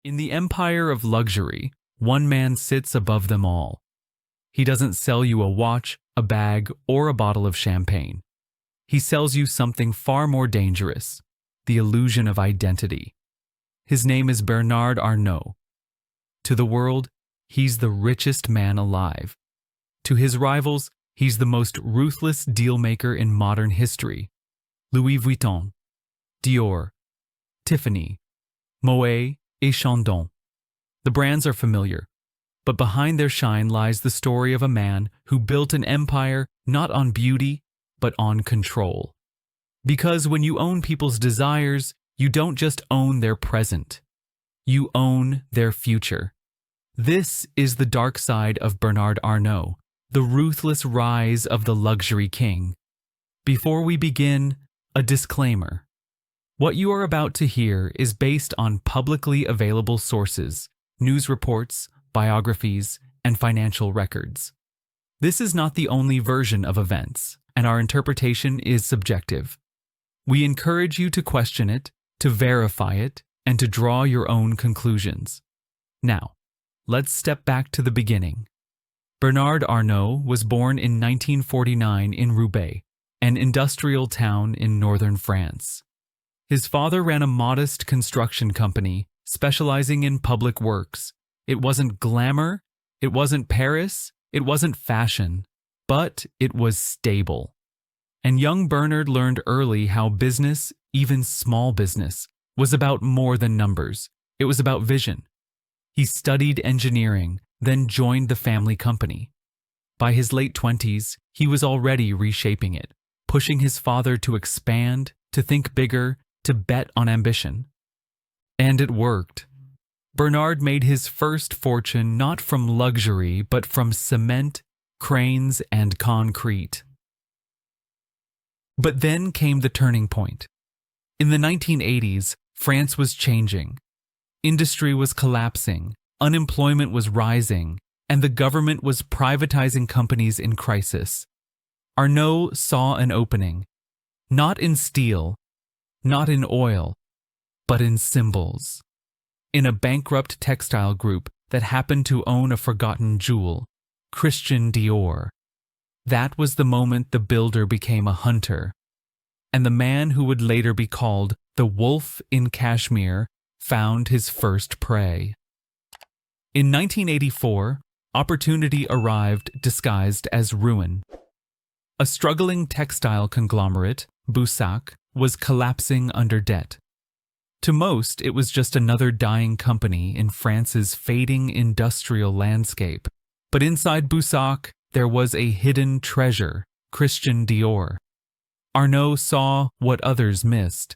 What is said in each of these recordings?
In the empire of luxury, one man sits above them all. He doesn't sell you a watch, a bag, or a bottle of champagne. He sells you something far more dangerous, the illusion of identity. His name is Bernard Arnault. To the world, he's the richest man alive. To his rivals, he's the most ruthless dealmaker in modern history. Louis Vuitton, Dior, Tiffany, Moet et Chandon. The brands are familiar, but behind their shine lies the story of a man who built an empire not on beauty, but on control. Because when you own people's desires, you don't just own their present. You own their future. This is the dark side of Bernard Arnault, the ruthless rise of the luxury king. Before we begin, a disclaimer. What you are about to hear is based on publicly available sources, news reports, biographies, and financial records. This is not the only version of events, and our interpretation is subjective. We encourage you to question it, to verify it, and to draw your own conclusions. Now, let's step back to the beginning. Bernard Arnault was born in 1949 in Roubaix, an industrial town in northern France. His father ran a modest construction company specializing in public works. It wasn't glamour, it wasn't Paris, it wasn't fashion, but it was stable. And young Bernard learned early how business, even small business, was about more than numbers. It was about vision. He studied engineering, then joined the family company. By his late 20s, he was already reshaping it, pushing his father to expand, to think bigger, to bet on ambition. And it worked. Bernard made his first fortune not from luxury, but from cement, cranes, and concrete. But then came the turning point. In the 1980s, France was changing. Industry was collapsing, unemployment was rising, and the government was privatizing companies in crisis. Arnault saw an opening, not in steel, not in oil, but in symbols. In a bankrupt textile group that happened to own a forgotten jewel, Christian Dior. That was the moment the builder became a hunter, and the man who would later be called the Wolf in Cashmere found his first prey. In 1984, opportunity arrived disguised as ruin. A struggling textile conglomerate, Boussac, was collapsing under debt. To most, it was just another dying company in France's fading industrial landscape. But inside Boussac, there was a hidden treasure, Christian Dior. Arnault saw what others missed.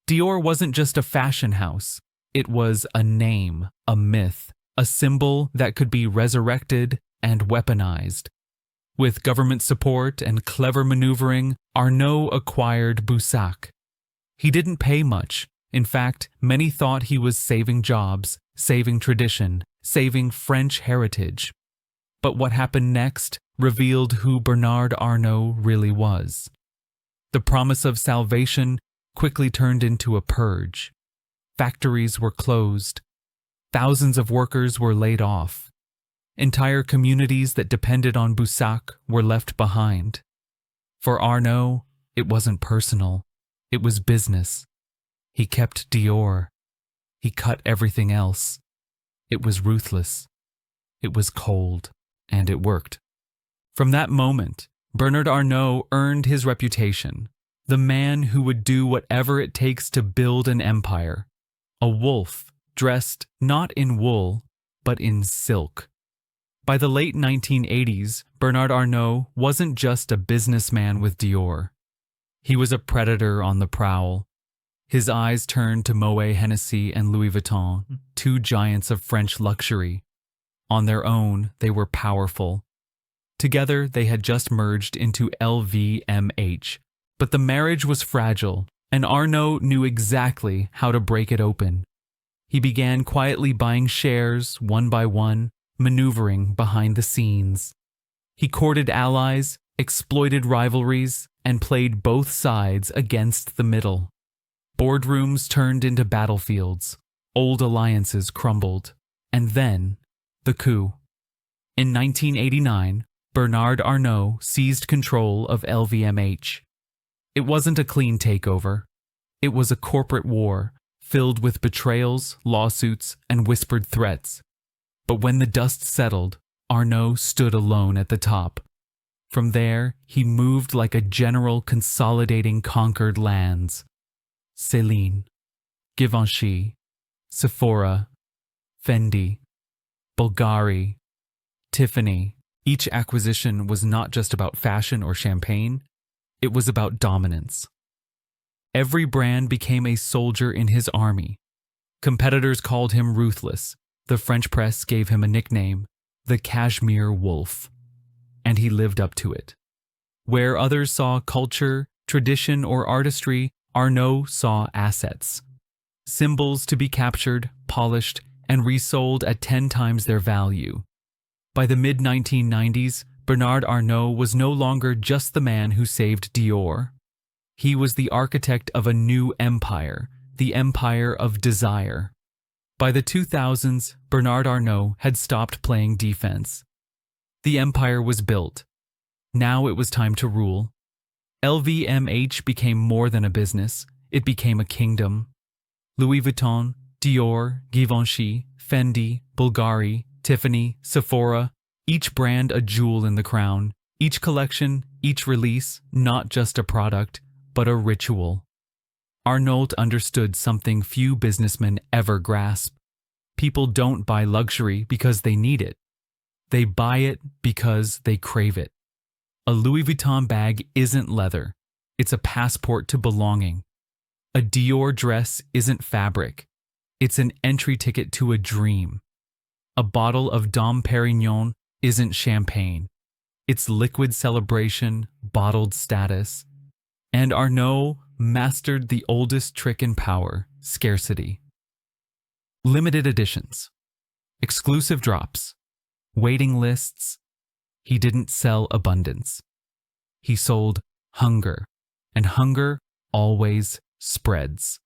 Dior wasn't just a fashion house. It was a name, a myth, a symbol that could be resurrected and weaponized. With government support and clever maneuvering, Arnault acquired Boussac. He didn't pay much. In fact, many thought he was saving jobs, saving tradition, saving French heritage. But what happened next revealed who Bernard Arnault really was. The promise of salvation quickly turned into a purge. Factories were closed. Thousands of workers were laid off. Entire communities that depended on Boussac were left behind. For Arnault, it wasn't personal. It was business. He kept Dior. He cut everything else. It was ruthless. It was cold. And it worked. From that moment, Bernard Arnault earned his reputation, the man who would do whatever it takes to build an empire. A wolf dressed not in wool, but in silk. By the late 1980s, Bernard Arnault wasn't just a businessman with Dior. He was a predator on the prowl. His eyes turned to Moet Hennessy and Louis Vuitton, two giants of French luxury. On their own, they were powerful. Together, they had just merged into LVMH. But the marriage was fragile, and Arnault knew exactly how to break it open. He began quietly buying shares, one by one, maneuvering behind the scenes. He courted allies, exploited rivalries, and played both sides against the middle. Boardrooms turned into battlefields. Old alliances crumbled. And then, the coup. In 1989, Bernard Arnault seized control of LVMH. It wasn't a clean takeover. It was a corporate war, filled with betrayals, lawsuits, and whispered threats. But when the dust settled, Arnault stood alone at the top. From there, he moved like a general consolidating conquered lands. Céline, Givenchy, Sephora, Fendi, Bulgari, Tiffany. Each acquisition was not just about fashion or champagne, it was about dominance. Every brand became a soldier in his army. Competitors called him Ruthless. The French press gave him a nickname, the Cashmere Wolf. And he lived up to it. Where others saw culture, tradition, or artistry, Arnault saw assets. Symbols to be captured, polished, and resold at 10 times their value. By the mid-1990s, Bernard Arnault was no longer just the man who saved Dior. He was the architect of a new empire, the empire of desire. By the 2000s, Bernard Arnault had stopped playing defense. The empire was built. Now it was time to rule. LVMH became more than a business. It became a kingdom. Louis Vuitton, Dior, Givenchy, Fendi, Bulgari, Tiffany, Sephora, each brand a jewel in the crown, each collection, each release, not just a product, but a ritual. Arnault understood something few businessmen ever grasp. People don't buy luxury because they need it. They buy it because they crave it. A Louis Vuitton bag isn't leather. It's a passport to belonging. A Dior dress isn't fabric. It's an entry ticket to a dream. A bottle of Dom Pérignon isn't champagne. It's liquid celebration, bottled status. And Arnault mastered the oldest trick in power, scarcity. Limited editions. Exclusive drops. Waiting lists. He didn't sell abundance. He sold hunger, and hunger always spreads.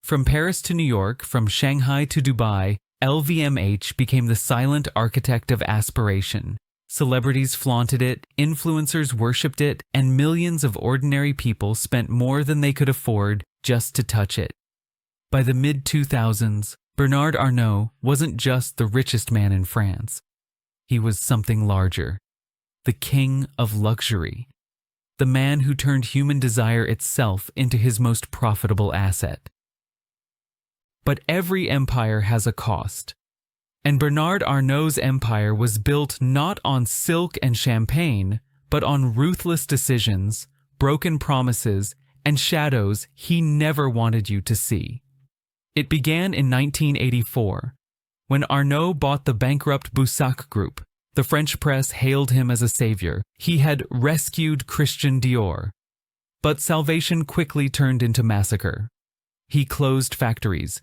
From Paris to New York, from Shanghai to Dubai, LVMH became the silent architect of aspiration. Celebrities flaunted it, influencers worshipped it, and millions of ordinary people spent more than they could afford just to touch it. By the mid-2000s, Bernard Arnault wasn't just the richest man in France. He was something larger. The king of luxury. The man who turned human desire itself into his most profitable asset. But every empire has a cost. And Bernard Arnault's empire was built not on silk and champagne, but on ruthless decisions, broken promises, and shadows he never wanted you to see. It began in 1984. When Arnault bought the bankrupt Boussac group, the French press hailed him as a savior. He had rescued Christian Dior. But salvation quickly turned into massacre. He closed factories.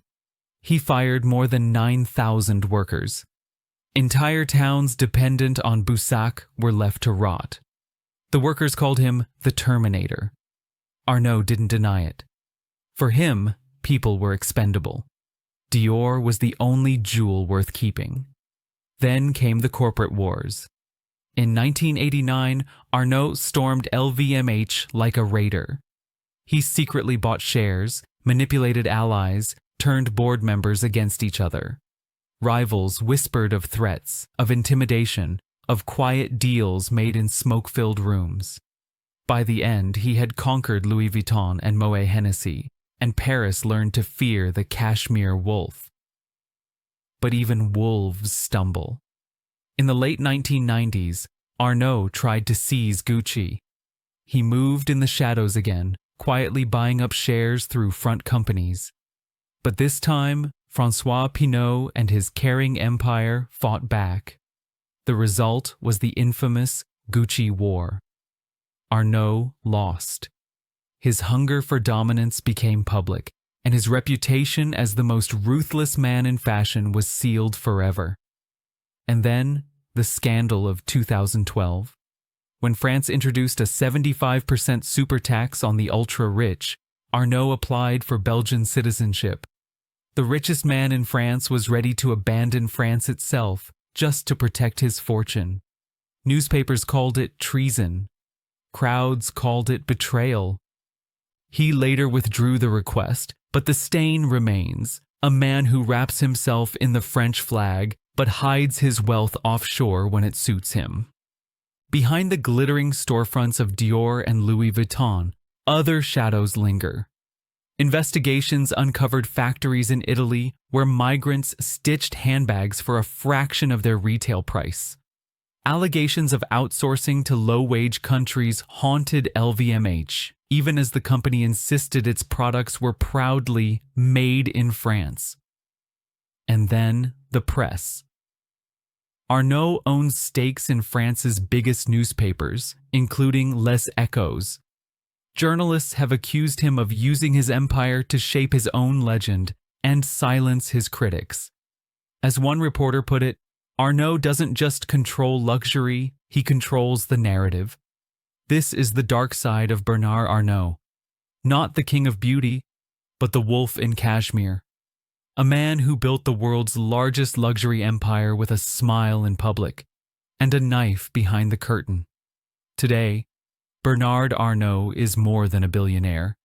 He fired more than 9,000 workers. Entire towns dependent on Boussac were left to rot. The workers called him the Terminator. Arnault didn't deny it. For him, people were expendable. Dior was the only jewel worth keeping. Then came the corporate wars. In 1989, Arnault stormed LVMH like a raider. He secretly bought shares, manipulated allies, turned board members against each other. Rivals whispered of threats, of intimidation, of quiet deals made in smoke-filled rooms. By the end, he had conquered Louis Vuitton and Moet Hennessy, and Paris learned to fear the Cashmere Wolf. But even wolves stumble. In the late 1990s, Arnault tried to seize Gucci. He moved in the shadows again, quietly buying up shares through front companies. But this time, François Pinault and his caring empire fought back. The result was the infamous Gucci War. Arnault lost. His hunger for dominance became public, and his reputation as the most ruthless man in fashion was sealed forever. And then, the scandal of 2012. When France introduced a 75% super tax on the ultra-rich, Arnault applied for Belgian citizenship. the richest man in France was ready to abandon France itself just to protect his fortune. Newspapers called it treason. Crowds called it betrayal. He later withdrew the request, but the stain remains. A man who wraps himself in the French flag but hides his wealth offshore when it suits him. Behind the glittering storefronts of Dior and Louis Vuitton, other shadows linger. Investigations uncovered factories in Italy where migrants stitched handbags for a fraction of their retail price. Allegations of outsourcing to low-wage countries haunted LVMH, even as the company insisted its products were proudly made in France. And then the press. Arnault owns stakes in France's biggest newspapers, including Les Echos. Journalists have accused him of using his empire to shape his own legend and silence his critics. As one reporter put it, Arnault doesn't just control luxury, he controls the narrative. This is the dark side of Bernard Arnault. Not the king of beauty, but the wolf in Cashmere. A man who built the world's largest luxury empire with a smile in public and a knife behind the curtain. Today, Bernard Arnault is more than a billionaire.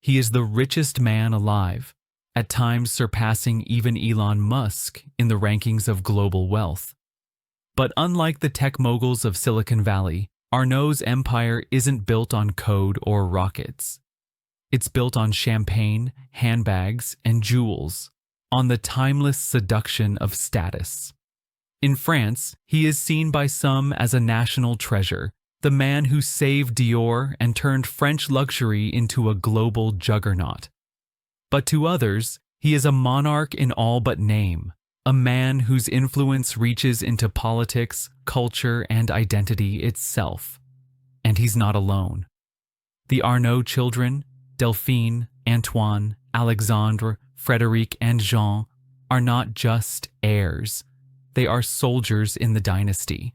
He is the richest man alive, at times surpassing even Elon Musk in the rankings of global wealth. But unlike the tech moguls of Silicon Valley, Arnault's empire isn't built on code or rockets. It's built on champagne, handbags, and jewels, on the timeless seduction of status. In France, he is seen by some as a national treasure, the man who saved Dior and turned French luxury into a global juggernaut. But to others, he is a monarch in all but name, a man whose influence reaches into politics, culture, and identity itself. And he's not alone. The Arnault children, Delphine, Antoine, Alexandre, Frédéric, and Jean, are not just heirs. They are soldiers in the dynasty.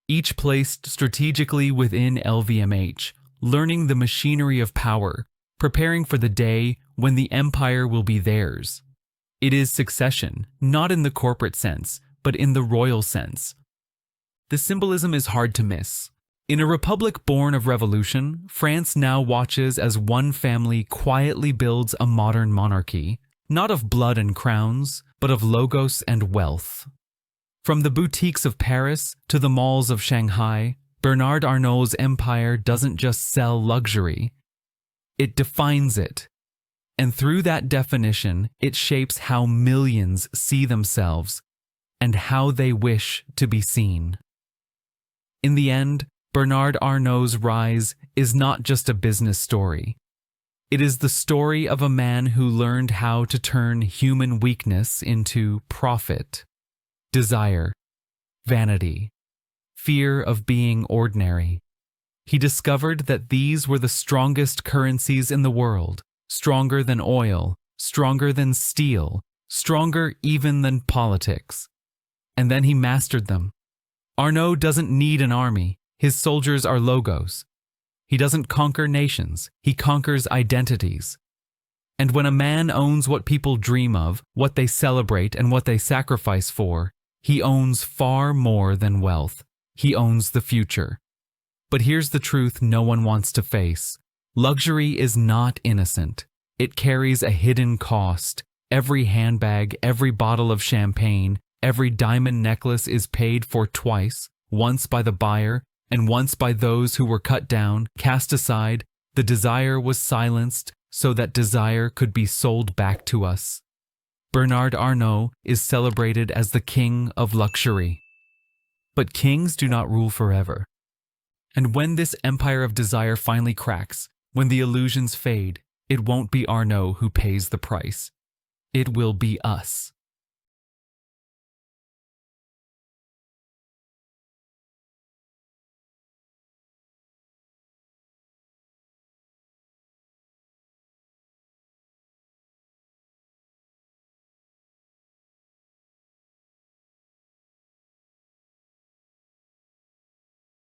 Each placed strategically within LVMH, learning the machinery of power, preparing for the day when the empire will be theirs. It is succession, not in the corporate sense, but in the royal sense. The symbolism is hard to miss. In a republic born of revolution, France now watches as one family quietly builds a modern monarchy, not of blood and crowns, but of logos and wealth. From the boutiques of Paris to the malls of Shanghai, Bernard Arnault's empire doesn't just sell luxury, it defines it. And through that definition, it shapes how millions see themselves and how they wish to be seen. In the end, Bernard Arnault's rise is not just a business story. It is the story of a man who learned how to turn human weakness into profit, desire, vanity, fear of being ordinary. He discovered that these were the strongest currencies in the world, stronger than oil, stronger than steel, stronger even than politics. And then he mastered them. Arnault doesn't need an army. His soldiers are logos. He doesn't conquer nations. He conquers identities. And when a man owns what people dream of, what they celebrate, and what they sacrifice for, he owns far more than wealth. He owns the future. But here's the truth no one wants to face. Luxury is not innocent. It carries a hidden cost. Every handbag, every bottle of champagne, every diamond necklace is paid for twice, once by the buyer and once by those who were cut down, cast aside. The desire was silenced so that desire could be sold back to us. Bernard Arnault is celebrated as the king of luxury. But kings do not rule forever. And when this empire of desire finally cracks, when the illusions fade, it won't be Arnault who pays the price. It will be us.